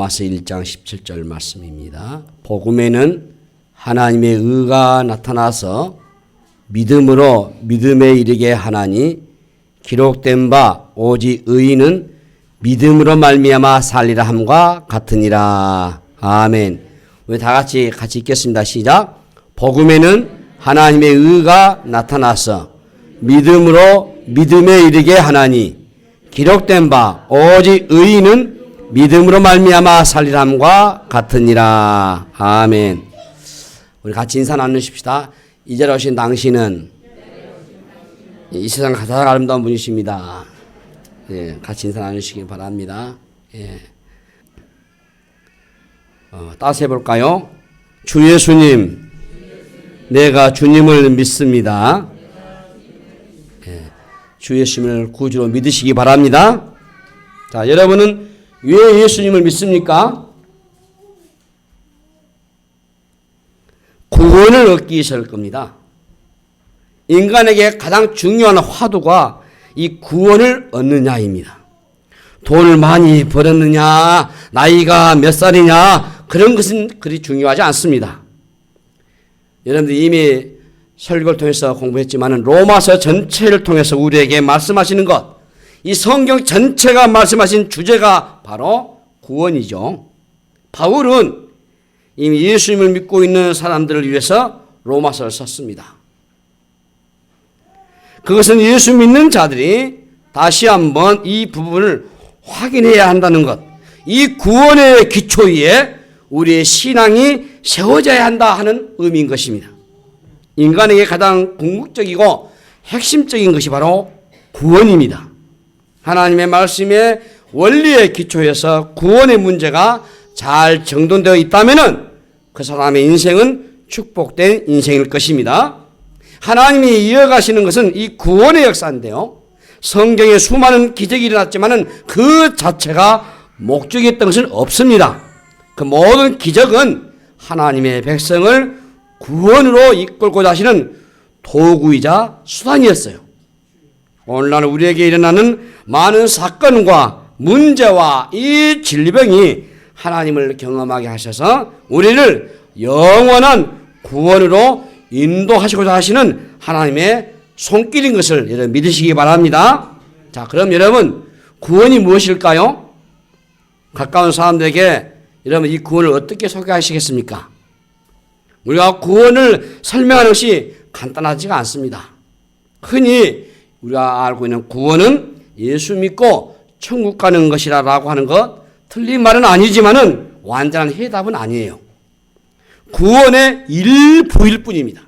로마서 1장 17절 말씀입니다. 복음에는 하나님의 의가 나타나서 믿음으로 믿음에 이르게 하나니 기록된 바 오직 의인은 믿음으로 말미암아 살리라 함과 같으니라. 아멘. 우리 다 같이 읽겠습니다. 시작. 복음에는 하나님의 의가 나타나서 믿음으로 믿음에 이르게 하나니 기록된 바 오직 의인은 믿음으로 말미암아 살리라 함과 같으니라. 아멘. 우리 같이 인사 나누십시다. 이 자리에 오신 당신은 이 세상 가장 아름다운 분이십니다. 예, 같이 인사 나누시기 바랍니다. 예. 따라서 해볼까요? 주 예수님, 내가 주님을 믿습니다. 예, 주 예수님을 구주로 믿으시기 바랍니다. 자, 여러분은 왜 예수님을 믿습니까? 구원을 얻기 위해서일 겁니다. 인간에게 가장 중요한 화두가 이 구원을 얻느냐입니다. 돈을 많이 벌었느냐, 나이가 몇 살이냐, 그런 것은 그리 중요하지 않습니다. 여러분들이 이미 설교를 통해서 공부했지만 로마서 전체를 통해서 우리에게 말씀하시는 것, 이 성경 전체가 말씀하신 주제가 바로 구원이죠. 바울은 이미 예수님을 믿고 있는 사람들을 위해서 로마서를 썼습니다. 그것은 예수 믿는 자들이 다시 한번 이 부분을 확인해야 한다는 것, 이 구원의 기초 위에 우리의 신앙이 세워져야 한다 하는 의미인 것입니다. 인간에게 가장 궁극적이고 핵심적인 것이 바로 구원입니다. 하나님의 말씀의 원리의 기초에서 구원의 문제가 잘 정돈되어 있다면 그 사람의 인생은 축복된 인생일 것입니다. 하나님이 이어가시는 것은 이 구원의 역사인데요. 성경에 수많은 기적이 일어났지만 그 자체가 목적이었던 것은 없습니다. 그 모든 기적은 하나님의 백성을 구원으로 이끌고자 하시는 도구이자 수단이었어요. 오늘날 우리에게 일어나는 많은 사건과 문제와 이 질병이 하나님을 경험하게 하셔서 우리를 영원한 구원으로 인도하시고자 하시는 하나님의 손길인 것을 여러분 믿으시기 바랍니다. 자, 그럼 여러분 구원이 무엇일까요? 가까운 사람들에게 여러분 이 구원을 어떻게 소개하시겠습니까? 우리가 구원을 설명하는 것이 간단하지가 않습니다. 흔히 우리가 알고 있는 구원은 예수 믿고 천국 가는 것이라고 하는 것, 틀린 말은 아니지만은 완전한 해답은 아니에요. 구원의 일부일 뿐입니다.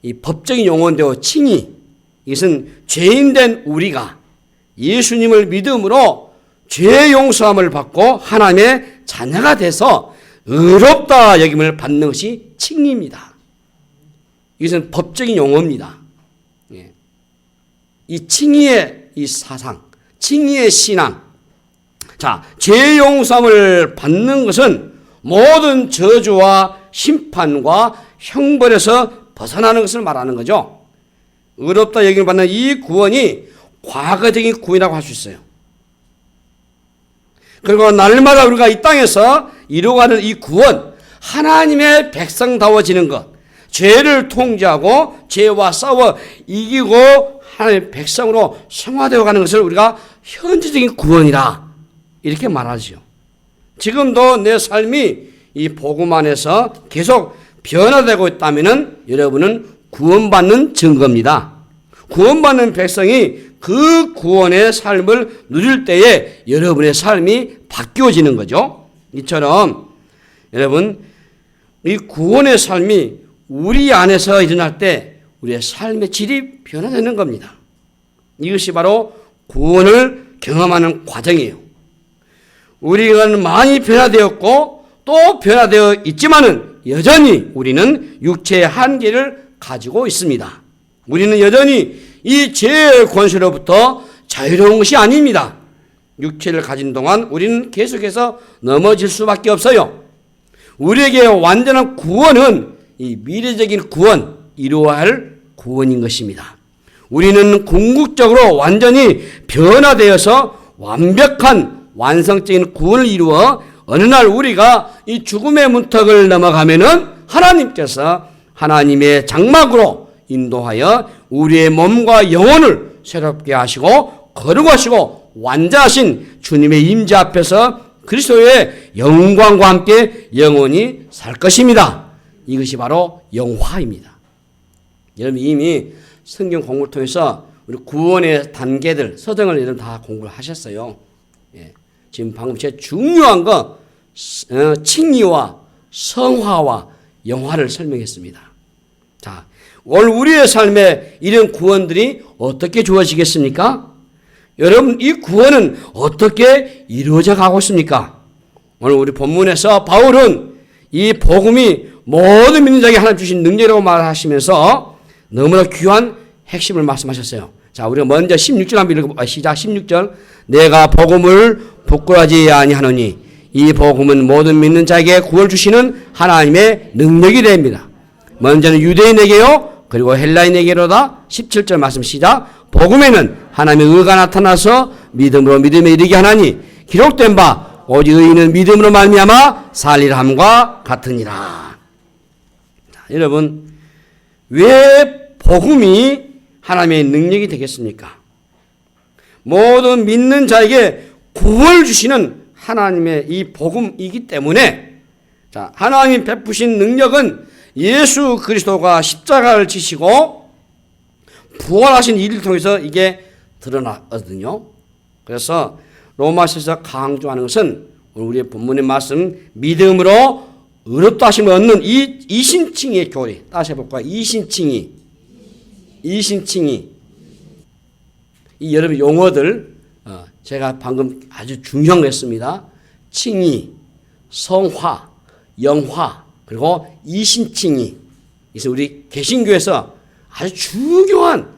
이 법적인 용어인데요, 칭의. 이것은 죄인된 우리가 예수님을 믿음으로 죄 용서함을 받고 하나님의 자녀가 돼서 의롭다 여김을 받는 것이 칭의입니다. 이것은 법적인 용어입니다. 이 칭의의 이 사상, 칭의의 신앙. 자, 죄 용서함을 받는 것은 모든 저주와 심판과 형벌에서 벗어나는 것을 말하는 거죠. 의롭다 여김을 받는 이 구원이 과거적인 구원이라고 할 수 있어요. 그리고 날마다 우리가 이 땅에서 이루어가는 이 구원, 하나님의 백성다워지는 것, 죄를 통제하고 죄와 싸워 이기고 하나님의 백성으로 성화되어 가는 것을 우리가 현재적인 구원이라 이렇게 말하죠. 지금도 내 삶이 이 복음 안에서 계속 변화되고 있다면 여러분은 구원받는 증거입니다. 구원받는 백성이 그 구원의 삶을 누릴 때에 여러분의 삶이 바뀌어지는 거죠. 이처럼 여러분 이 구원의 삶이 우리 안에서 일어날 때 우리의 삶의 질이 변화되는 겁니다. 이것이 바로 구원을 경험하는 과정이에요. 우리가 많이 변화되었고 또 변화되어 있지만은 여전히 우리는 육체의 한계를 가지고 있습니다. 우리는 여전히 이 죄의 권세로부터 자유로운 것이 아닙니다. 육체를 가진 동안 우리는 계속해서 넘어질 수밖에 없어요. 우리에게 완전한 구원은 이 미래적인 구원, 이루어야 할 구원인 것입니다. 우리는 궁극적으로 완전히 변화되어서 완벽한 완성적인 구원을 이루어 어느 날 우리가 이 죽음의 문턱을 넘어가면은 하나님께서 하나님의 장막으로 인도하여 우리의 몸과 영혼을 새롭게 하시고 거룩하시고 완전하신 주님의 임재 앞에서 그리스도의 영광과 함께 영원히 살 것입니다. 이것이 바로 영화입니다. 여러분 이미 성경 공부를 통해서 우리 구원의 단계들 서정을 여러분 다 공부를 하셨어요. 예. 지금 방금 제일 중요한 거 칭의와 성화와 영화를 설명했습니다. 자, 오늘 우리의 삶에 이런 구원들이 어떻게 주어지겠습니까? 여러분 이 구원은 어떻게 이루어져 가고 있습니까? 오늘 우리 본문에서 바울은 이 복음이 모든 믿는 자에게 하나님 주신 능력이라고 말하시면서 너무나 귀한 핵심을 말씀하셨어요. 자, 우리가 먼저 16절 한번 읽어볼까요? 시작. 16절. 내가 복음을 부끄러워하지 아니하노니 이 복음은 모든 믿는 자에게 구원을 주시는 하나님의 능력이 됩니다. 먼저는 유대인에게요 그리고 헬라인에게로다. 17절 말씀 시작. 복음에는 하나님의 의가 나타나서 믿음으로 믿음에 이르게 하나니 기록된 바 오직 의인은 믿음으로 말미암아 살리라 함과 같으니라. 자, 여러분 왜 복음이 하나님의 능력이 되겠습니까? 모든 믿는 자에게 구원을 주시는 하나님의 이 복음이기 때문에 자, 하나님 베푸신 능력은 예수 그리스도가 십자가를 지시고 부활하신 일을 통해서 이게 드러나거든요. 그래서 로마서에서 강조하는 것은 우리의 본문의 말씀 믿음으로 의롭다 하심을 얻는 이 이신칭의의 교리. 다시 해볼까요? 이신칭의. 이 여러분 용어들 제가 방금 아주 중요한 거 했습니다. 칭의, 성화, 영화 그리고 이신칭의. 그래서 우리 개신교에서 아주 중요한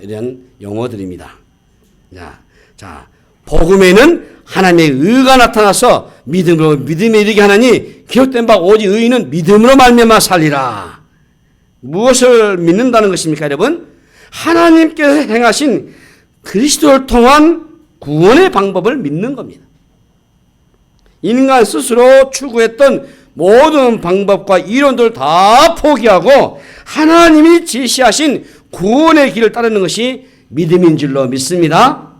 이런 용어들입니다. 자, 복음에는 하나님의 의가 나타나서 믿음으로 믿음에 이르게 하나니 기록된 바 오직 의인은 믿음으로 말미암아 살리라. 무엇을 믿는다는 것입니까, 여러분? 하나님께서 행하신 그리스도를 통한 구원의 방법을 믿는 겁니다. 인간 스스로 추구했던 모든 방법과 이론들을 다 포기하고 하나님이 제시하신 구원의 길을 따르는 것이 믿음인 줄로 믿습니다.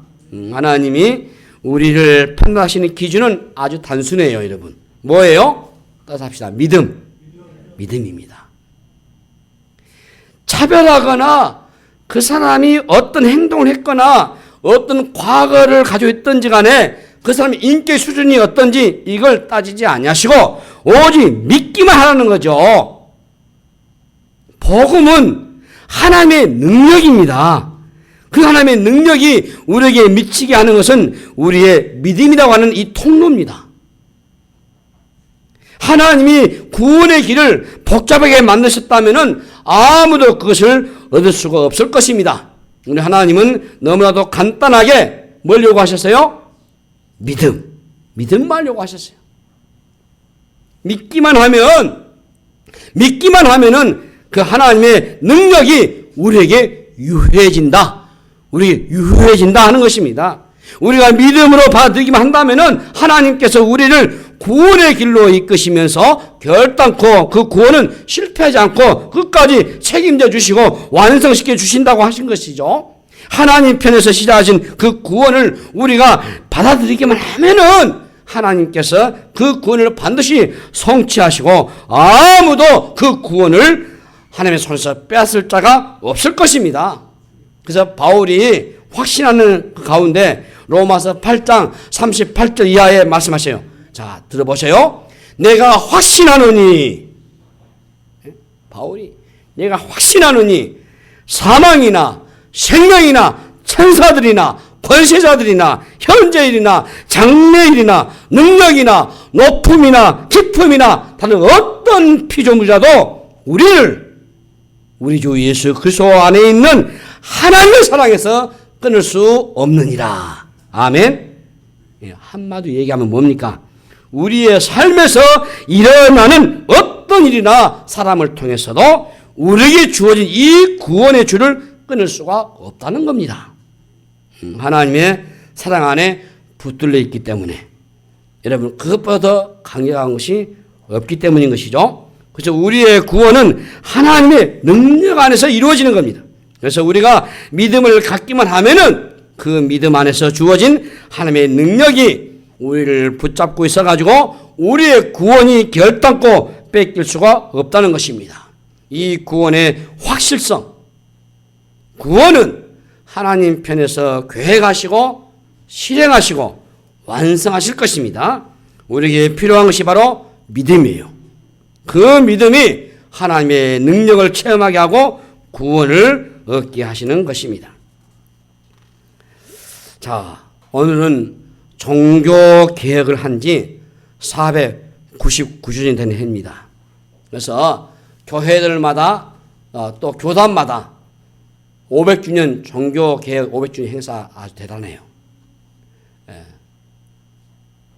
하나님이 우리를 판단하시는 기준은 아주 단순해요, 여러분. 뭐예요? 따라서 합시다. 믿음입니다. 차별하거나 그 사람이 어떤 행동을 했거나 어떤 과거를 가지고 있든지 간에 그 사람의 인격 수준이 어떤지 이걸 따지지 아니하시고 오직 믿기만 하라는 거죠. 복음은 하나님의 능력입니다. 그 하나님의 능력이 우리에게 미치게 하는 것은 우리의 믿음이라고 하는 이 통로입니다. 하나님이 구원의 길을 복잡하게 만드셨다면 아무도 그것을 얻을 수가 없을 것입니다. 우리 하나님은 너무나도 간단하게 뭘 요구하셨어요? 믿음만 하려고 하셨어요. 믿기만 하면은 그 하나님의 능력이 우리에게 유효해진다. 우리에게 유효해진다 하는 것입니다. 우리가 믿음으로 받아들이기만 한다면은 하나님께서 우리를 구원의 길로 이끄시면서 결단코 그 구원은 실패하지 않고 끝까지 책임져 주시고 완성시켜 주신다고 하신 것이죠. 하나님 편에서 시작하신 그 구원을 우리가 받아들이기만 하면은 하나님께서 그 구원을 반드시 성취하시고 아무도 그 구원을 하나님의 손에서 빼앗을 자가 없을 것입니다. 그래서 바울이 확신하는 그 가운데 로마서 8장 38절 이하에 말씀하세요. 자, 들어보세요. 내가 확신하노니, 바울이 내가 확신하노니 사망이나 생명이나 천사들이나 권세자들이나 현재일이나 장래일이나 능력이나 높음이나 깊음이나 다른 어떤 피조물이라도 우리를 우리 주 예수 그리스도 안에 있는 하나님의 사랑에서 끊을 수 없느니라. 아멘. 한마디 얘기하면 뭡니까? 우리의 삶에서 일어나는 어떤 일이나 사람을 통해서도 우리에게 주어진 이 구원의 줄을 끊을 수가 없다는 겁니다. 하나님의 사랑 안에 붙들려 있기 때문에 여러분 그것보다 더 강력한 것이 없기 때문인 것이죠. 그래서 우리의 구원은 하나님의 능력 안에서 이루어지는 겁니다. 그래서 우리가 믿음을 갖기만 하면은 그 믿음 안에서 주어진 하나님의 능력이 우리를 붙잡고 있어가지고 우리의 구원이 결단코 뺏길 수가 없다는 것입니다. 이 구원의 확실성, 구원은 하나님 편에서 계획하시고 실행하시고 완성하실 것입니다. 우리에게 필요한 것이 바로 믿음이에요. 그 믿음이 하나님의 능력을 체험하게 하고 구원을 얻게 하시는 것입니다. 자, 오늘은 종교 개혁을 한 지 499주년이 되는 해입니다. 그래서 교회들마다 또 교단마다 500주년 종교 개혁 500주년 행사 아주 대단해요. 예.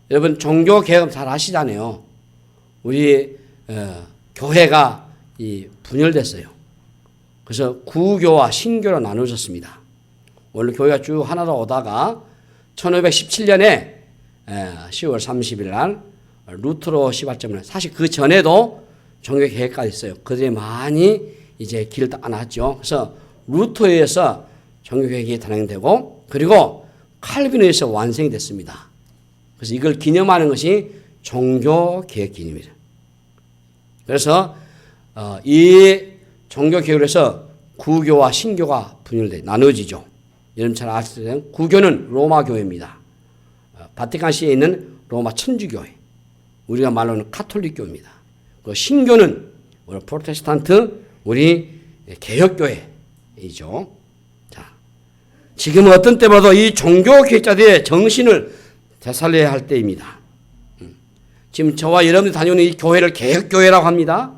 여러분 종교 개혁 잘 아시잖아요. 우리 교회가 분열됐어요. 그래서 구교와 신교로 나누어졌습니다. 원래 교회가 쭉 하나로 오다가 1517년에 10월 30일 날 루트로 시발점을 사실 그 전에도 종교 개혁가 있어요. 그들이 많이 이제 길을 닦아놨죠. 그래서 루터에 의해서 종교 개혁이 단행되고 그리고 칼빈에 의해서 완성이 됐습니다. 그래서 이걸 기념하는 것이 종교 개혁 기념이에요. 그래서 이 종교 개혁을 해서 구교와 신교가 분열돼 나눠지죠. 여러분 잘 아시는 구교는 로마 교회입니다. 바티칸시에 있는 로마 천주교회, 우리가 말로는 카톨릭교입니다. 그 신교는 우리 프로테스탄트, 우리 개혁교회이죠. 자, 지금 어떤 때보다도 이 종교 개혁자들의 정신을 되살려야 할 때입니다. 지금 저와 여러분들이 다니는 이 교회를 개혁교회라고 합니다.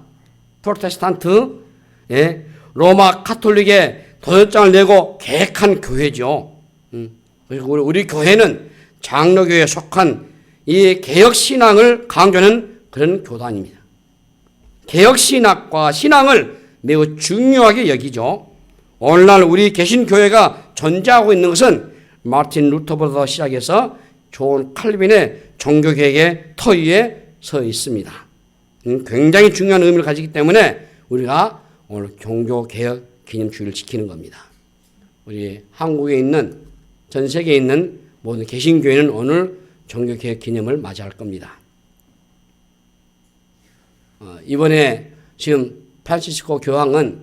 프로테스탄트, 로마 카톨릭의 도덕장을 내고 개혁한 교회죠. 그리고 우리 교회는 장로교회에 속한 이 개혁신앙을 강조하는 그런 교단입니다. 개혁신학과 신앙을 매우 중요하게 여기죠. 오늘날 우리 개신교회가 존재하고 있는 것은 마틴 루터부터 시작해서 존 칼빈의 종교개혁의 터 위에 서 있습니다. 굉장히 중요한 의미를 가지기 때문에 우리가 오늘 종교개혁 기념주의를 지키는 겁니다. 우리 한국에 있는 전 세계에 있는 모든 개신교회는 오늘 종교개혁 기념을 맞이할 겁니다. 이번에 지금 프란시스코 교황은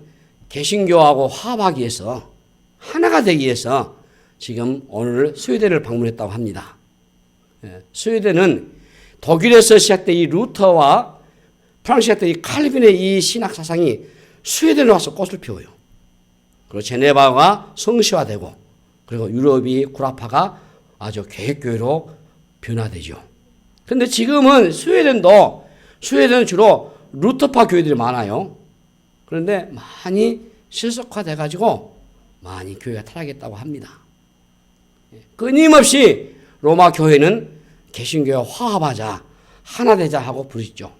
개신교하고 화합하기 위해서 하나가 되기 위해서 지금 오늘 스웨덴을 방문했다고 합니다. 스웨덴은 독일에서 시작된 이 루터와 프랑스에 시작된 이 칼빈의 이 신학 사상이 스웨덴에 와서 꽃을 피워요. 그리고 제네바가 성시화되고 그리고 유럽이 구라파가 아주 개혁교회로 변화되죠. 그런데 지금은 스웨덴은 주로 루터파 교회들이 많아요. 그런데 많이 실속화돼 가지고 많이 교회가 타락했다고 합니다. 끊임없이 로마 교회는 개신교회와 화합하자, 하나 되자 하고 부르시죠.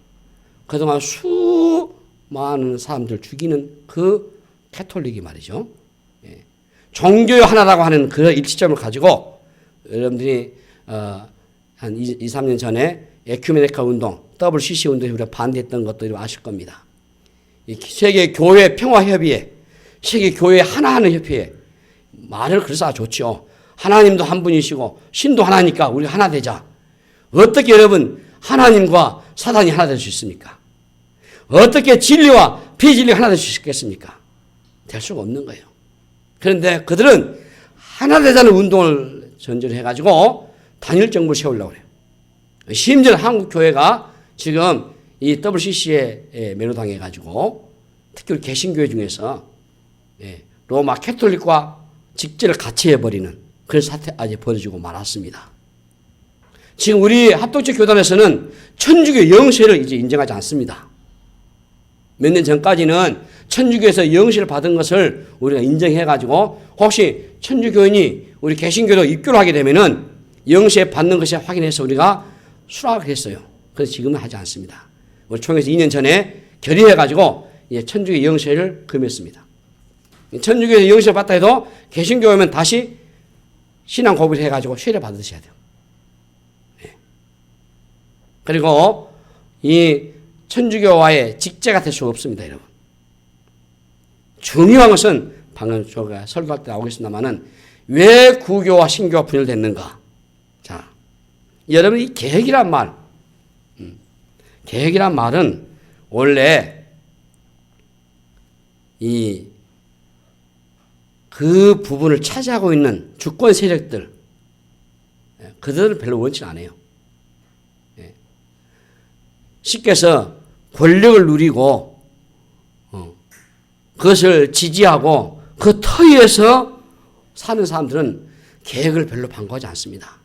그동안 수많은 사람들 죽이는 그 캐톨릭이 말이죠. 종교의 하나라고 하는 그 일치점을 가지고 여러분들이 한 2, 3년 전에 에큐메니카 운동, WCC 운동에 우리가 반대했던 것도 아실 겁니다. 세계 교회 평화협의회, 세계 교회 하나하는 협회에 말을 그래서 좋죠. 하나님도 한 분이시고 신도 하나니까 우리 하나 되자. 어떻게 여러분 하나님과 사단이 하나 될 수 있습니까? 어떻게 진리와 비진리가 하나 될 수 있겠습니까? 될 수가 없는 거예요. 그런데 그들은 하나 되자는 운동을 전제로 해가지고 단일 정부를 세우려고 그래요. 심지어 한국 교회가 지금 이 WCC에 매료당해가지고 특히 개신교회 중에서 로마 캐톨릭과 직제를 같이 해버리는 그런 사태 아직 벌어지고 말았습니다. 지금 우리 합독적 교단에서는 천주교 영세를 이제 인정하지 않습니다. 몇 년 전까지는 천주교에서 영세를 받은 것을 우리가 인정해가지고 혹시 천주교인이 우리 개신교로 입교를 하게 되면은 영세 받는 것을 확인해서 우리가 수락을 했어요. 그래서 지금은 하지 않습니다. 우리 총회에서 2년 전에 결의해가지고 천주교 영세를 금했습니다. 천주교에서 영세를 받다 해도 개신교회면 다시 신앙 고백을 해가지고 세례 받으셔야 돼요. 그리고 이 천주교와의 직제가 될 수가 없습니다, 여러분. 중요한 것은 방금 제가 설교할 때 나오겠습니다만은 왜 구교와 신교가 분열됐는가? 자, 여러분 이 계획이란 계획이란 말은 원래 그 부분을 차지하고 있는 주권 세력들, 그들은 별로 원치 않아요. 쉽게 해서 권력을 누리고 그것을 지지하고 그 터위에서 사는 사람들은 계획을 별로 반거하지 않습니다.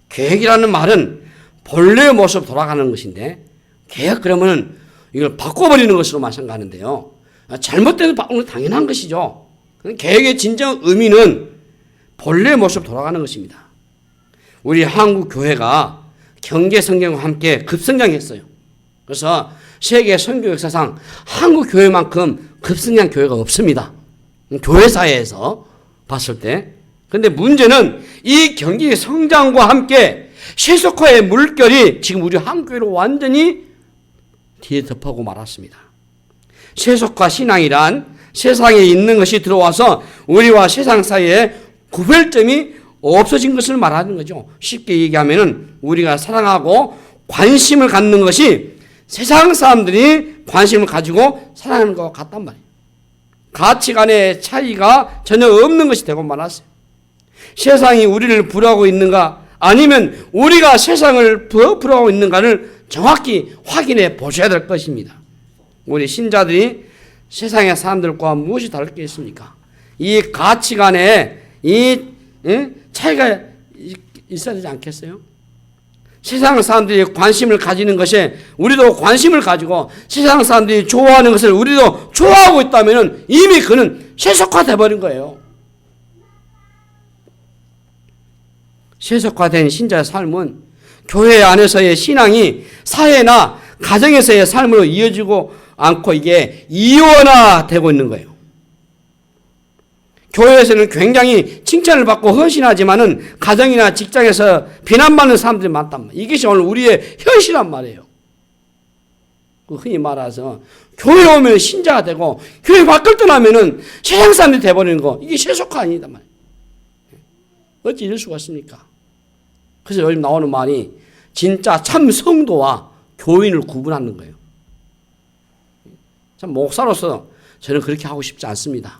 계획이라는 말은 본래의 모습 돌아가는 것인데 계획 그러면 이걸 바꿔버리는 것으로만 생각하는데요. 잘못돼도 바꾸는 건 당연한 것이죠. 계획의 진정 의미는 본래의 모습 돌아가는 것입니다. 우리 한국 교회가 경제 성장과 함께 급성장했어요. 그래서 세계 선교 역사상 한국 교회만큼 급성장 교회가 없습니다. 교회사회에서 봤을 때. 그런데 문제는 이 경제 성장과 함께 세속화의 물결이 지금 우리 한국 교회를 완전히 뒤에 덮어고 말았습니다. 세속화 신앙이란 세상에 있는 것이 들어와서 우리와 세상 사이에 구별점이 없어진 것을 말하는 거죠. 쉽게 얘기하면 우리가 사랑하고 관심을 갖는 것이 세상 사람들이 관심을 가지고 사랑하는 것 같단 말이에요. 가치관의 차이가 전혀 없는 것이 되고 말았어요. 세상이 우리를 부러워하고 있는가 아니면 우리가 세상을 부러워하고 있는가를 정확히 확인해 보셔야 될 것입니다. 우리 신자들이 세상의 사람들과 무엇이 다를 게 있습니까? 이 가치관에 이 차이가 있어야 되지 않겠어요? 세상 사람들이 관심을 가지는 것에 우리도 관심을 가지고 세상 사람들이 좋아하는 것을 우리도 좋아하고 있다면 이미 그는 세속화되어 버린 거예요. 세속화된 신자의 삶은 교회 안에서의 신앙이 사회나 가정에서의 삶으로 이어지고 않고 이게 이원화되고 있는 거예요. 교회에서는 굉장히 칭찬을 받고 헌신하지만은 가정이나 직장에서 비난받는 사람들이 많단 말이에요. 이것이 오늘 우리의 현실란 말이에요. 흔히 말해서 교회 오면 신자가 되고 교회 밖을 떠나면은 세상 사람들이 돼버리는 거, 이게 세속화 아니다 말이에요. 어찌 이럴 수가 있습니까? 그래서 요즘 나오는 말이 진짜 참 성도와 교인을 구분하는 거예요. 참 목사로서 저는 그렇게 하고 싶지 않습니다.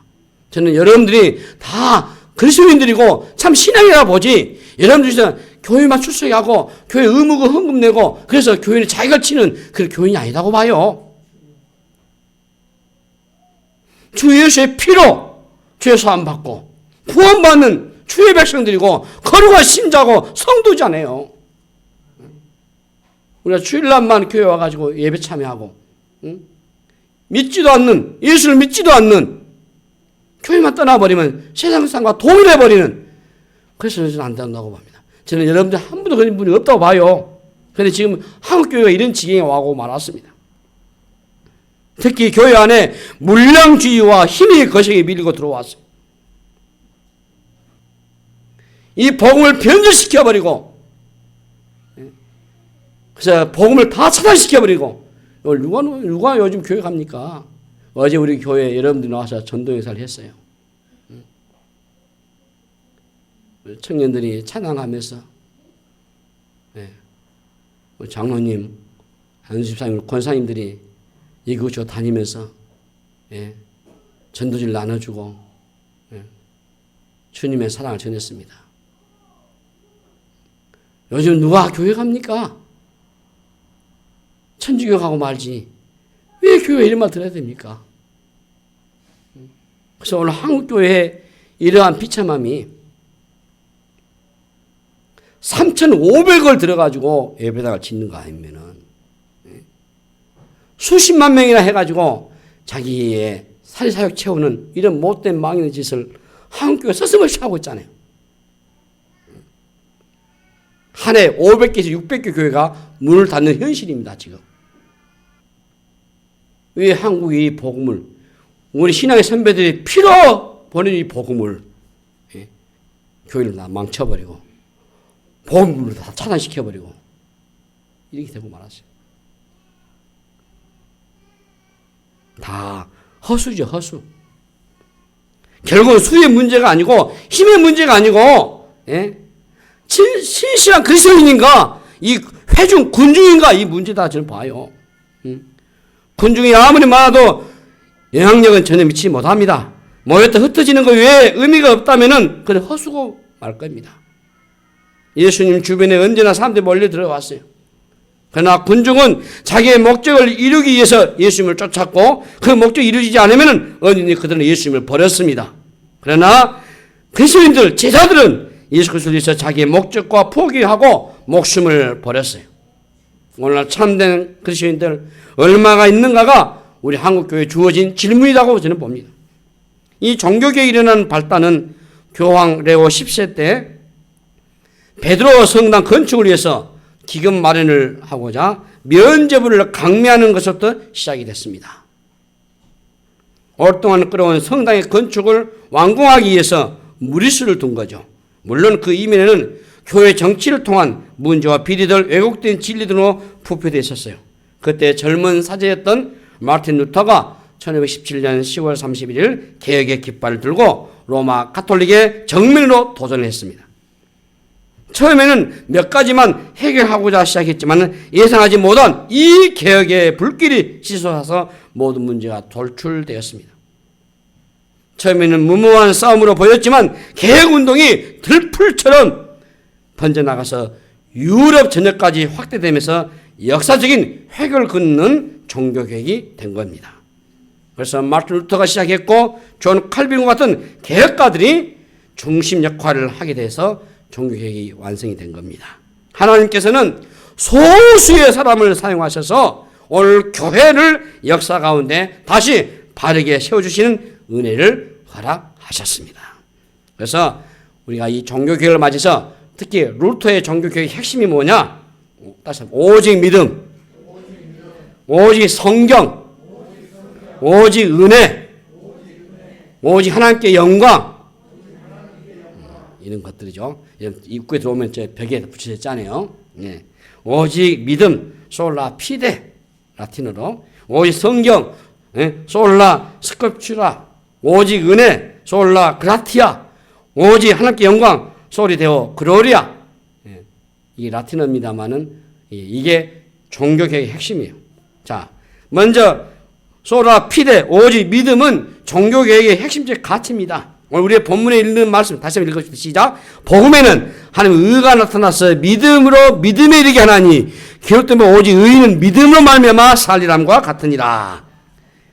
저는 여러분들이 다 그리스도인들이고 참 신앙이라 보지, 여러분들이 교회만 출석하고 교회 의무금 헌금 내고 그래서 교회는 자기가 치는 그런 교인이 아니다고 봐요. 주 예수의 피로 죄 사함 받고 구원받는 주의 백성들이고 거룩한 신자고 성도잖아요. 우리가 주일날만 교회 와가지고 예배 참여하고 믿지도 않는, 예수를 믿지도 않는 교회만 떠나버리면 세상 사람과 동일해버리는, 그래서 저는 안 된다고 봅니다. 저는 여러분들 한 분도 그런 분이 없다고 봐요. 그런데 지금 한국교회가 이런 지경에 와고 말았습니다. 특히 교회 안에 물량주의와 힘의 거시기 밀고 들어왔어요. 이 복음을 변절시켜버리고, 그래서 복음을 다 차단시켜버리고, 누가 요즘 교회 갑니까? 어제 우리 교회 여러분들이 나와서 전도행사를 했어요. 청년들이 찬양하면서 장로님, 안수집사님, 권사님들이 이곳저곳 다니면서 전도지를 나눠주고 주님의 사랑을 전했습니다. 요즘 누가 교회 갑니까? 천주교 가고 말지 왜 교회 이런 말 들어야 됩니까? 그래서 오늘 한국교회의 이러한 비참함이 3,500을 들어가지고 예배당을 짓는 거 아니면은 수십만 명이나 해가지고 자기의 사리사욕 채우는 이런 못된 망이는 짓을 한국교회 서슴없이 하고 있잖아요. 한 해 500개에서 600개 교회가 문을 닫는 현실입니다, 지금. 왜 한국이 이 복음을, 우리 신앙의 선배들이 피로 보낸 이 복음을 교회를 다 망쳐버리고 복음을 다 차단시켜버리고 이렇게 되고 말았어요. 다 허수죠, 허수. 결국은 수의 문제가 아니고 힘의 문제가 아니고 신실한 그리스도인인가 이 회중 군중인가 이 문제다 저는 봐요. 군중이 아무리 많아도 영향력은 전혀 미치지 못합니다. 모였다 흩어지는 것 외에 의미가 없다면은 그래 허수고 말 겁니다. 예수님 주변에 언제나 사람들이 몰려 들어왔어요. 그러나 군중은 자기의 목적을 이루기 위해서 예수님을 쫓았고 그 목적이 이루어지지 않으면 언제든지 그들은 예수님을 버렸습니다. 그러나 그리스도인들, 제자들은 예수 그리스도를 위해서 자기의 목적과 포기하고 목숨을 버렸어요. 오늘날 참된 그리스도인들 얼마가 있는가가 우리 한국교회에 주어진 질문이라고 저는 봅니다. 이 종교계에 일어난 발단은 교황 레오 10세 때 베드로 성당 건축을 위해서 기금 마련을 하고자 면죄부를 강매하는 것부터 시작이 됐습니다. 오랫동안 끌어온 성당의 건축을 완공하기 위해서 무리수를 둔 거죠. 물론 그 이면에는 교회 정치를 통한 문제와 비리들, 왜곡된 진리들로 부패되어 있었어요. 그때 젊은 사제였던 마르틴 루터가 1517년 10월 31일 개혁의 깃발을 들고 로마 가톨릭의 정면으로 도전했습니다. 처음에는 몇 가지만 해결하고자 시작했지만 예상하지 못한 이 개혁의 불길이 치솟아서 모든 문제가 돌출되었습니다. 처음에는 무모한 싸움으로 보였지만 개혁운동이 들풀처럼 번져나가서 유럽 전역까지 확대되면서 역사적인 획을 긋는 종교개혁이 된 겁니다. 그래서 마르틴 루터가 시작했고 존 칼빈과 같은 개혁가들이 중심 역할을 하게 돼서 종교개혁이 완성이 된 겁니다. 하나님께서는 소수의 사람을 사용하셔서 오늘 교회를 역사 가운데 다시 바르게 세워주시는 은혜를 허락하셨습니다. 그래서 우리가 이 종교개혁을 맞아서 특히 루터의 종교개혁의 핵심이 뭐냐? 다시 한번 오직 믿음, 오직 성경, 오직 은혜, 오직 하나님께 영광, 이런 것들이죠. 입구에 들어오면 제 벽에 붙여졌잖아요. 예. 오직 믿음, 솔라 피데, 라틴어로. 오직 성경, 솔라 스크립추라. 오직 은혜, 솔라 그라티아. 오직 하나님께 영광, 소리 데오 그로리아. 이 라틴어입니다만은 이게 종교개혁의 핵심이에요. 자, 먼저 소라 피데, 오직 믿음은 종교개혁의 핵심적 가치입니다. 오늘 우리의 본문에 읽는 말씀 다시 한번 읽어주시죠. 시작. 복음에는 하나님의 의가 나타나서 믿음으로 믿음에 이르게 하나니 기록된 바 오직 의인은 믿음으로 말미암아 살리람과 같으니라.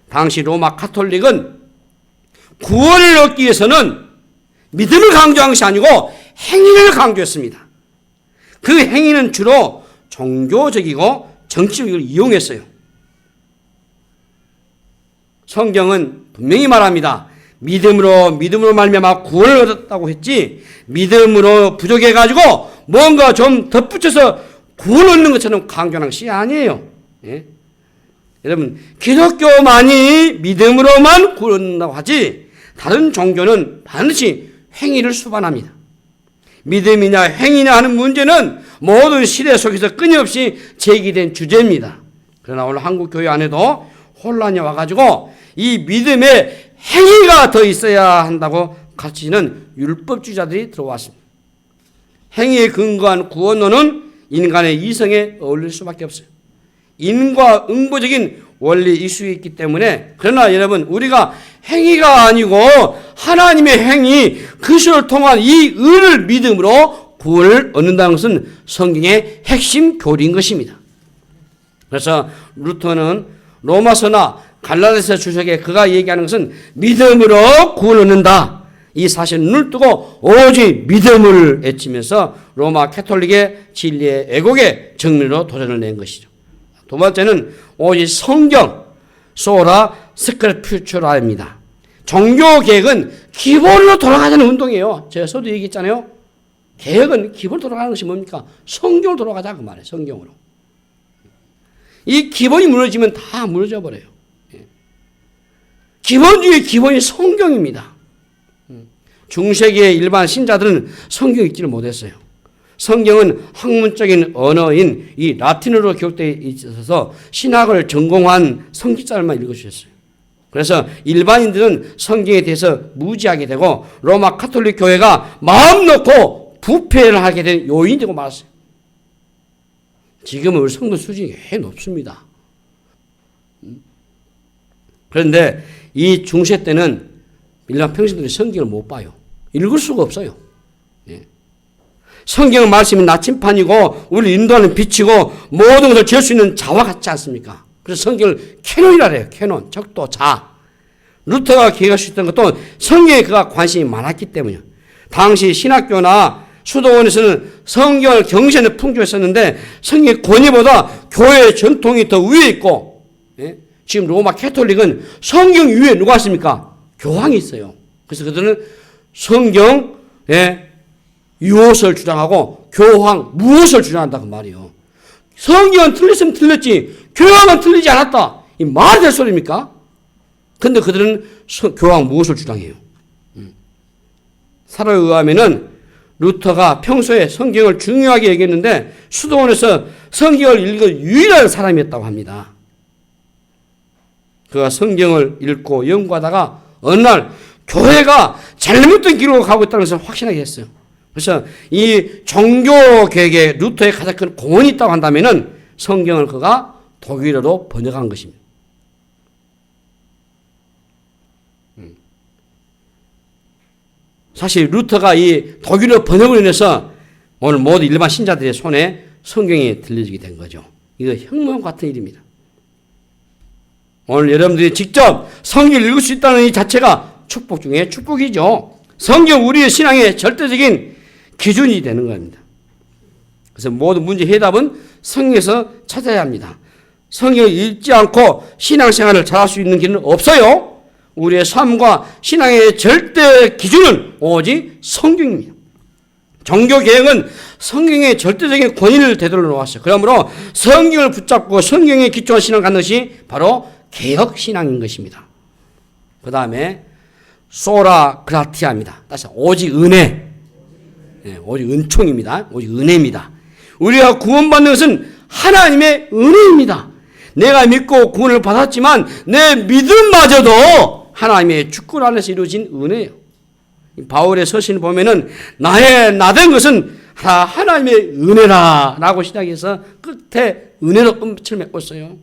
당시 로마 가톨릭은 구원을 얻기 위해서는 믿음을 강조한 것이 아니고 행위를 강조했습니다. 그 행위는 주로 종교적이고 정치적으로 이용했어요. 성경은 분명히 말합니다. 믿음으로 말미암아 구원을 얻었다고 했지 믿음으로 부족해가지고 뭔가 좀 덧붙여서 구원 얻는 것처럼 강조하는 것이 아니에요. 예? 여러분 기독교만이 믿음으로만 구원 얻는다고 하지 다른 종교는 반드시 행위를 수반합니다. 믿음이냐 행위냐 하는 문제는 모든 시대 속에서 끊임없이 제기된 주제입니다. 그러나 오늘 한국 교회 안에도 혼란이 와가지고 이 믿음에 행위가 더 있어야 한다고 가르치는 율법주의자들이 들어왔습니다. 행위에 근거한 구원론은 인간의 이성에 어울릴 수밖에 없어요. 인과 응보적인 원리 이슈가 있기 때문에 그러나 여러분 우리가 행위가 아니고 하나님의 행위 그것을 통한 이 의를 믿음으로 구원을 얻는다는 것은 성경의 핵심 교리인 것입니다. 그래서 루터는 로마서나 갈라디아서 주석에 그가 얘기하는 것은 믿음으로 구원을 얻는다. 이 사실을 눈을 뜨고 오직 믿음을 외치면서 로마 가톨릭의 진리의 애곡의 정리로 도전을 낸 것이죠. 두 번째는 오직 성경, 소라 스크립추라입니다. 종교개혁은 기본으로 돌아가자는 운동이에요. 제가 서도 얘기했잖아요. 개혁은 기본으로 돌아가는 것이 뭡니까? 성경으로 돌아가자 그 말이에요. 성경으로. 이 기본이 무너지면 다 무너져 버려요. 기본 중에 기본이 성경입니다. 중세기의 일반 신자들은 성경 읽지를 못했어요. 성경은 학문적인 언어인 이 라틴어로 기록되어 있어서 신학을 전공한 성직자들만 읽어주셨어요. 그래서 일반인들은 성경에 대해서 무지하게 되고 로마 가톨릭 교회가 마음 놓고 부패를 하게 된 요인이 되고 말았어요. 지금은 우리 성도 수준이 꽤 높습니다. 그런데 이 중세 때는 일반 평신들이 성경을 못 봐요. 읽을 수가 없어요. 성경 말씀이 나침판이고 우리를 인도하는 빛이고 모든 것을 지을 수 있는 자와 같지 않습니까? 그래서 성경을 캐논이라 해요. 캐논, 적도, 자. 루터가 기획할 수 있던 것도 성경에 그가 관심이 많았기 때문이에요. 당시 신학교나 수도원에서는 성경을 경시하는 풍조였었는데 성경의 권위보다 교회의 전통이 더 위에 있고, 지금 로마 캐톨릭은 성경 위에 누가 있습니까? 교황이 있어요. 그래서 그들은 성경의 유엇을 주장하고 교황 무엇을 주장한다고 말이에요. 성경은 틀렸으면 틀렸지 교황은 틀리지 않았다. 이 말이 될 소리입니까? 근데 그들은 교황 무엇을 주장해요? 사로에 의하면은 루터가 평소에 성경을 중요하게 여겼는데 수도원에서 성경을 읽은 유일한 사람이었다고 합니다. 그가 성경을 읽고 연구하다가 어느 날 교회가 잘못된 길로 가고 있다는 것을 확신하게 했어요. 그래서 이 종교개혁에 루터의 가장 큰 공헌이 있다고 한다면은 성경을 그가 독일어로 번역한 것입니다. 사실 루터가 이 독일어 번역으로 인해서 오늘 모든 일반 신자들의 손에 성경이 들려지게 된 거죠. 이거 혁명 같은 일입니다. 오늘 여러분들이 직접 성경을 읽을 수 있다는 이 자체가 축복 중에 축복이죠. 성경 우리의 신앙의 절대적인 기준이 되는 겁니다. 그래서 모든 문제 해답은 성경에서 찾아야 합니다. 성경을 읽지 않고 신앙생활을 잘할 수 있는 길은 없어요. 우리의 삶과 신앙의 절대 기준은 오직 성경입니다. 종교개혁은 성경의 절대적인 권위를 되돌려 놓았어요. 그러므로 성경을 붙잡고 성경에 기초한 신앙을 갖는 것이 바로 개혁신앙인 것입니다. 그 다음에 소라 그라티아입니다. 다시 오직 은혜. 오직 은총입니다. 오직 은혜입니다. 우리가 구원받는 것은 하나님의 은혜입니다. 내가 믿고 구원을 받았지만 내 믿음마저도 하나님의 주권 안에서 이루어진 은혜예요. 바울의 서신을 보면은 나된 것은 하나님의 은혜라 라고 시작해서 끝에 은혜로 끝을 맺고 있어요.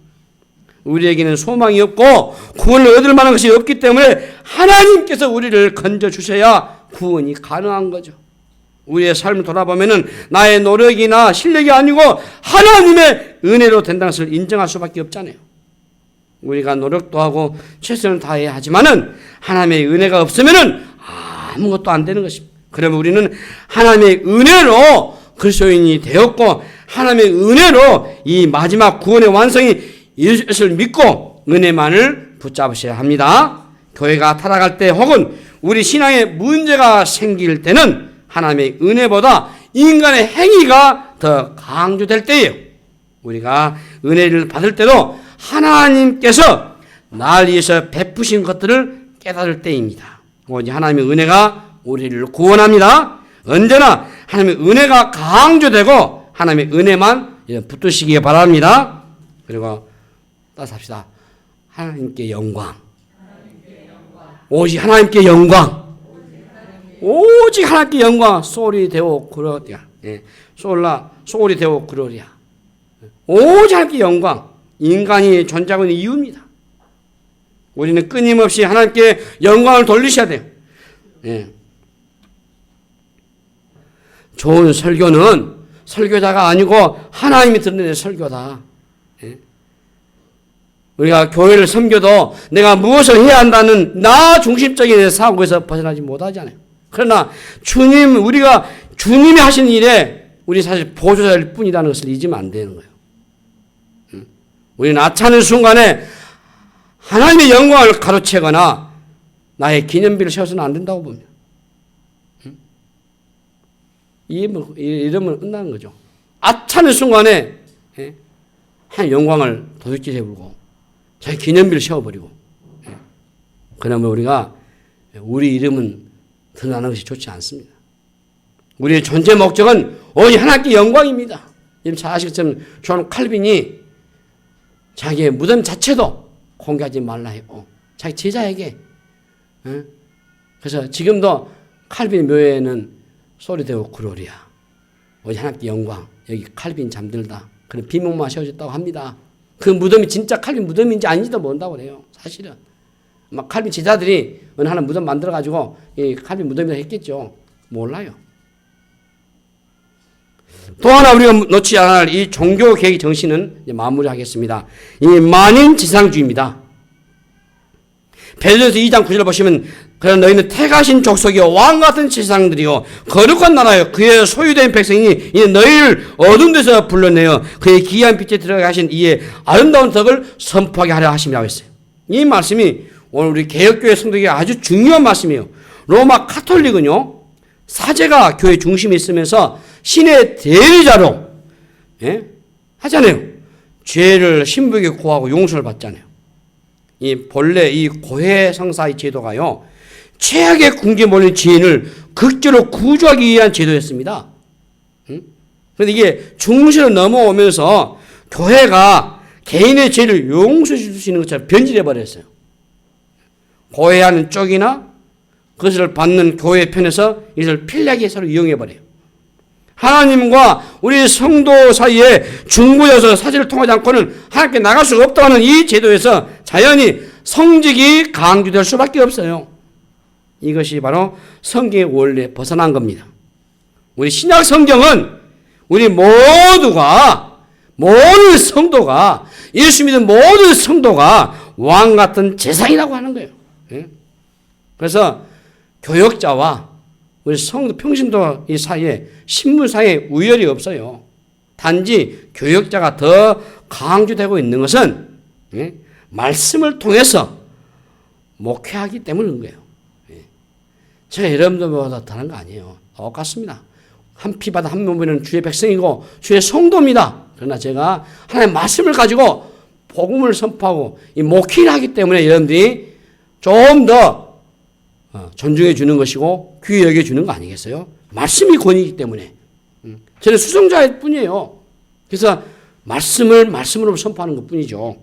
우리에게는 소망이 없고 구원을 얻을 만한 것이 없기 때문에 하나님께서 우리를 건져주셔야 구원이 가능한 거죠. 우리의 삶을 돌아보면은 나의 노력이나 실력이 아니고 하나님의 은혜로 된다는 것을 인정할 수밖에 없잖아요. 우리가 노력도 하고 최선을 다해야 하지만은 하나님의 은혜가 없으면은 아무것도 안 되는 것입니다. 그러면 우리는 하나님의 은혜로 그리스도인이 되었고 하나님의 은혜로 이 마지막 구원의 완성이 예수를 믿고 은혜만을 붙잡으셔야 합니다. 교회가 타락할 때 혹은 우리 신앙에 문제가 생길 때는 하나님의 은혜보다 인간의 행위가 더 강조될 때예요. 우리가 은혜를 받을 때도 하나님께서 날 위해서 베푸신 것들을 깨달을 때입니다. 오직 하나님의 은혜가 우리를 구원합니다. 언제나 하나님의 은혜가 강조되고 하나님의 은혜만 붙드시기 바랍니다. 그리고 따라서 합시다. 하나님께 영광. 오직 하나님께 영광. 오직 하나님께 영광. 소리 데오 그로리아. 솔라 소리 데오 그로리아. 오직 하나님께 영광. 인간이 존재하고 있는 이유입니다. 우리는 끊임없이 하나님께 영광을 돌리셔야 돼요. 좋은 설교는 설교자가 아니고 하나님이 드러내는 설교다. 우리가 교회를 섬겨도 내가 무엇을 해야 한다는 나 중심적인 사고에서 벗어나지 못하잖아요. 그러나 우리가 주님이 하시는 일에 우리 사실 보조자일 뿐이라는 것을 잊으면 안 되는 거예요. 우리는 아차하는 순간에 하나님의 영광을 가로채거나 나의 기념비를 세워서는 안 된다고 봅니다. 이러면 끝나는 거죠. 아차하는 순간에 하나님의 영광을 도둑질해 불고 자기 기념비를 세워버리고 그러면 우리 이름은 드러나는 것이 좋지 않습니다. 우리의 존재 목적은 오직 하나님께 영광입니다. 잘 아시는 것처럼 존 칼빈이 자기의 무덤 자체도 공개하지 말라 했고 자기 제자에게 그래서 지금도 칼빈 묘에는 소리되고 그로리아 오직 하나님께 영광 여기 칼빈 잠들다 그런 비명만 세워졌다고 합니다. 그 무덤이 진짜 칼빈 무덤인지 아닌지도 모른다고 그래요. 사실은 막 칼빈 제자들이 어느 하나 무덤 만들어가지고 이 칼빈 무덤이라 했겠죠. 몰라요. 또 하나 우리가 놓지 않아야 할 이 종교 개혁 정신은 이제 마무리하겠습니다. 이 만인지상주의입니다. 베드로서 2장 9절을 보시면 그러나 너희는 택하신 족속이요 왕같은 지상들이요 거룩한 나라요 그의 소유된 백성이니 이는 너희를 어두운 데서 불러내어 그의 기이한 빛에 들어가신 이의 아름다운 덕을 선포하게 하려 하심이라고 했어요. 이 말씀이 오늘 우리 개혁교회 성도에게 아주 중요한 말씀이에요. 로마 카톨릭은요 사제가 교회 중심에 있으면서 신의 대리자로 하잖아요. 죄를 신부에게 고하고 용서를 받잖아요. 이 본래 이 고해 성사의 제도가요 최악의 궁지에 몰린 지인을 극적으로 구조하기 위한 제도였습니다. 그런데 이게 중세로 넘어오면서 교회가 개인의 죄를 용서해 줄 수 있는 것처럼 변질해 버렸어요. 고해하는 쪽이나 그것을 받는 교회 편에서 이것을 필요하게 서로 이용해 버려요. 하나님과 우리 성도 사이에 중보여서 사제를 통하지 않고는 하나님께 나갈 수가 없다고 하는 이 제도에서 자연히 성직이 강조될 수밖에 없어요. 이것이 바로 성경의 원리에 벗어난 겁니다. 우리 신약 성경은 우리 모두가 모든 성도가 예수 믿는 모든 성도가 왕 같은 제사이라고 하는 거예요. 그래서 교역자와 우리 성도 평신도 이 사이에 신분 사이에 우열이 없어요. 단지 교역자가 더 강조되고 있는 것은 말씀을 통해서 목회하기 때문인 거예요. 제가 여러분들보다 다른 거 아니에요. 똑같습니다. 한 피바다 한 몸에는 주의 백성이고 주의 성도입니다. 그러나 제가 하나님의 말씀을 가지고 복음을 선포하고 이 목회를 하기 때문에 여러분들이 좀 더 존중해 주는 것이고 귀히 여겨 주는 거 아니겠어요? 말씀이 권위이기 때문에 저는 수송자일 뿐이에요. 그래서 말씀을 말씀으로 선포하는 것 뿐이죠.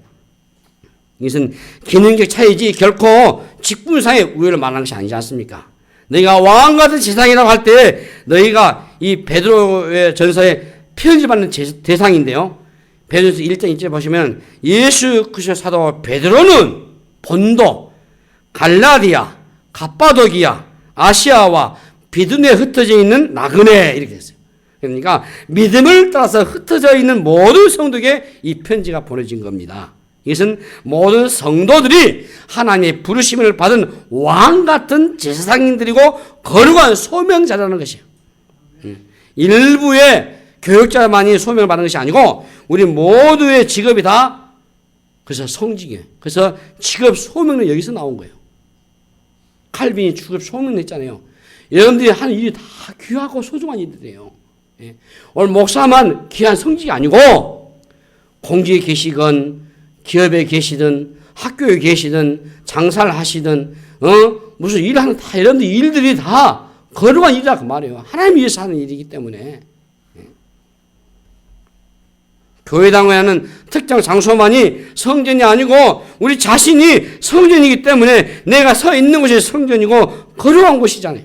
이것은 기능적 차이지 결코 직분상의 우열을 말하는 것이 아니지 않습니까? 너희가 왕 같은 제사장이라고 할 때 너희가 이 베드로의 전서에 편지받는 대상인데요. 베드로서 1장 1절 보시면 예수 그리스도의 사도 베드로는 본도, 갈라디아, 갑바도기아, 아시아와 비두니에 흩어져 있는 나그네 이렇게 됐어요. 그러니까 믿음을 따라서 흩어져 있는 모든 성도에게 이 편지가 보내진 겁니다. 이것은 모든 성도들이 하나님의 부르심을 받은 왕 같은 제사장님들이고 거룩한 소명자라는 것이에요. 일부의 교역자만이 소명을 받는 것이 아니고 우리 모두의 직업이 다 그래서 성직이에요. 그래서 직업 소명은 여기서 나온 거예요. 칼빈이 직업 소명 냈잖아요. 여러분들이 하는 일이 다 귀하고 소중한 일들이에요. 오늘 목사만 귀한 성직이 아니고 공직에 계시건 기업에 계시든 학교에 계시든 장사를 하시든 무슨 일을 하는 다 이런 일들이 다 거룩한 일이라고 말해요. 하나님 위해서 하는 일이기 때문에 교회당회하는 특정 장소만이 성전이 아니고 우리 자신이 성전이기 때문에 내가 서 있는 곳이 성전이고 거룩한 곳이잖아요.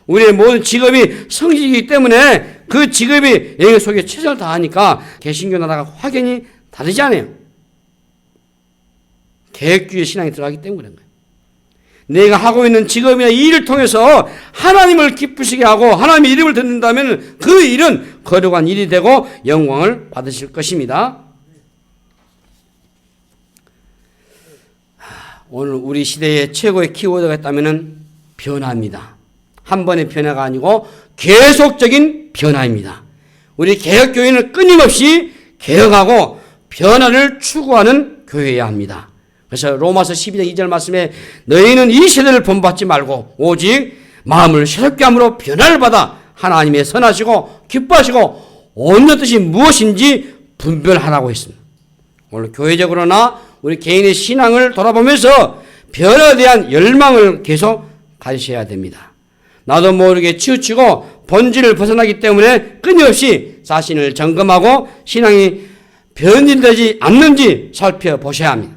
우리의 모든 직업이 성직이기 때문에 그 직업이 영역 속에 최선을 다하니까 개신교 나라가 확연히 다르지 않아요. 계획주의 신앙이 들어가기 때문에 그런 거예요. 내가 하고 있는 직업이나 일을 통해서 하나님을 기쁘시게 하고 하나님의 이름을 듣는다면 그 일은 거룩한 일이 되고 영광을 받으실 것입니다. 오늘 우리 시대의 최고의 키워드가 있다면 변화입니다. 한 번의 변화가 아니고 계속적인 변화입니다. 우리 개혁교회는 끊임없이 개혁하고 변화를 추구하는 교회여야 합니다. 그래서 로마서 12장 2절 말씀에 너희는 이 세대를 본받지 말고 오직 마음을 새롭게 함으로 변화를 받아 하나님의 선하시고 기뻐하시고 온전한 뜻이 무엇인지 분별하라고 했습니다. 오늘 교회적으로나 우리 개인의 신앙을 돌아보면서 변화에 대한 열망을 계속 가지셔야 됩니다. 나도 모르게 치우치고 본질을 벗어나기 때문에 끊임없이 자신을 점검하고 신앙이 변질되지 않는지 살펴보셔야 합니다.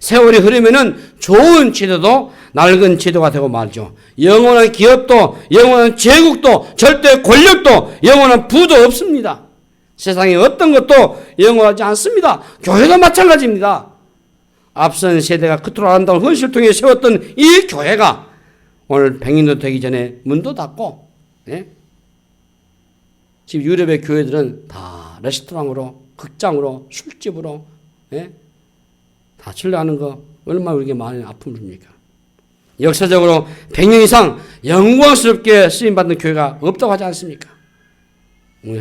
세월이 흐르면은 좋은 지도도 낡은 지도가 되고 말죠. 영원한 기업도, 영원한 제국도, 절대 권력도, 영원한 부도 없습니다. 세상에 어떤 것도 영원하지 않습니다. 교회도 마찬가지입니다. 앞선 세대가 그토록 아름다운 헌신을 통해 세웠던 이 교회가 오늘 100년도 되기 전에 문도 닫고, 예? 지금 유럽의 교회들은 다 레스토랑으로, 극장으로, 술집으로, 예? 다 출려하는 거 얼마나 우리에게 많은 아픔을 줍니까? 역사적으로 100년 이상 영광스럽게 쓰임받는 교회가 없다고 하지 않습니까?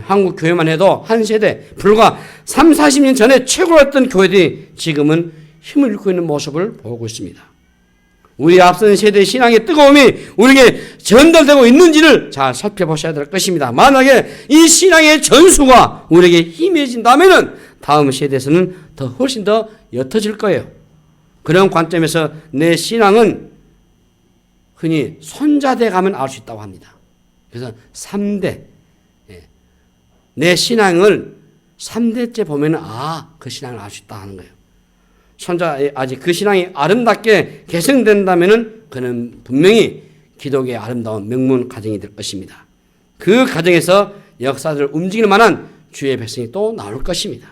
한국 교회만 해도 한 세대, 불과 3, 40년 전에 최고였던 교회들이 지금은 힘을 잃고 있는 모습을 보고 있습니다. 우리 앞선 세대의 신앙의 뜨거움이 우리에게 전달되고 있는지를 잘 살펴보셔야 될 것입니다. 만약에 이 신앙의 전수가 우리에게 희미해진다면 다음 세대에서는 훨씬 더 옅어질 거예요. 그런 관점에서 내 신앙은 흔히 손자돼 가면 알 수 있다고 합니다. 그래서 3대, 내 신앙을 3대째 보면 그 신앙을 알 수 있다 하는 거예요. 손자의 아직 그 신앙이 아름답게 개성된다면 그는 분명히 기독의 아름다운 명문 가정이 될 것입니다. 그 가정에서 역사들을 움직일 만한 주의 백성이 또 나올 것입니다.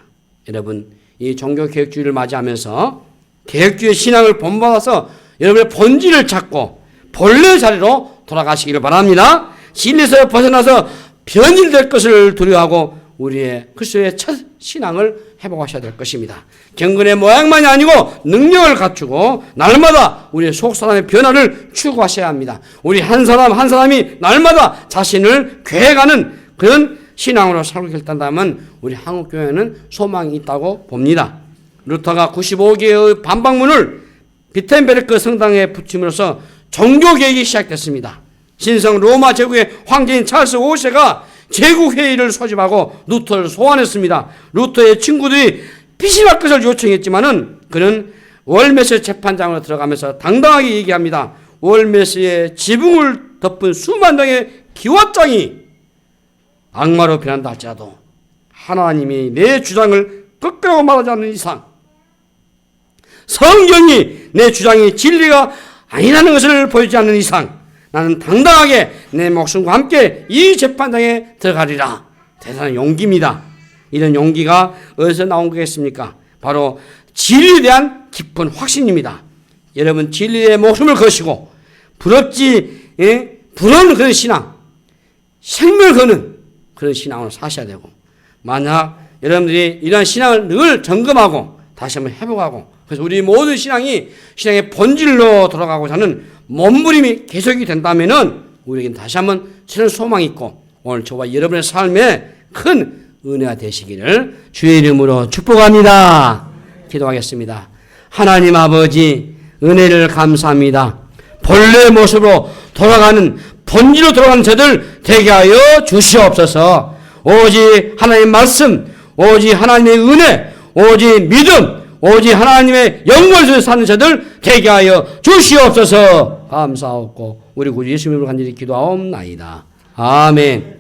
여러분, 이 종교개혁주의를 맞이하면서 개혁주의 신앙을 본받아서 여러분의 본질을 찾고 본래 자리로 돌아가시기를 바랍니다. 진리에서 벗어나서 변질될 것을 두려워하고 우리의 그리스도의 첫 신앙을 회복하셔야 될 것입니다. 경건의 모양만이 아니고 능력을 갖추고 날마다 우리의 속사람의 변화를 추구하셔야 합니다. 우리 한 사람 한 사람이 날마다 자신을 괴해가는 그런 신앙으로 살고 결단한다면 우리 한국교회는 소망이 있다고 봅니다. 루터가 95개의 반박문을 비텐베르크 성당에 붙임으로써 종교개혁이 시작됐습니다. 신성 로마 제국의 황제인 찰스 5세가 제국회의를 소집하고 루터를 소환했습니다. 루터의 친구들이 피신할 것을 요청했지만은 그는 월메스 재판장으로 들어가면서 당당하게 얘기합니다. 월메스의 지붕을 덮은 수만 장의 기와장이 악마로 변한다 할지라도 하나님이 내 주장을 꺾으라고 말하지 않는 이상, 성경이 내 주장이 진리가 아니라는 것을 보여주지 않는 이상 나는 당당하게 내 목숨과 함께 이 재판장에 들어가리라. 대단한 용기입니다. 이런 용기가 어디서 나온 거겠습니까? 바로 진리에 대한 깊은 확신입니다. 여러분, 진리의 목숨을 거시고 부럽지 부러운 그런 신앙, 생명을 거는 그런 신앙으로 사셔야 되고, 만약 여러분들이 이러한 신앙을 늘 점검하고 다시 한번 회복하고, 그래서 우리 모든 신앙이 신앙의 본질로 돌아가고자 하는 몸부림이 계속이 된다면은 우리에게는 다시 한번 새로운 소망이 있고 오늘 저와 여러분의 삶에 큰 은혜가 되시기를 주의 이름으로 축복합니다. 기도하겠습니다. 하나님 아버지, 은혜를 감사합니다. 본래 모습으로 돌아가는, 본질로 돌아가는 저들 되게 하여 주시옵소서. 오직 하나님의 말씀, 오직 하나님의 은혜, 오직 믿음, 오직 하나님의 영광을 위해서 사는 자들 되게 하여 주시옵소서. 감사하고 우리 구주 예수님으로 간절히 기도하옵나이다. 아멘.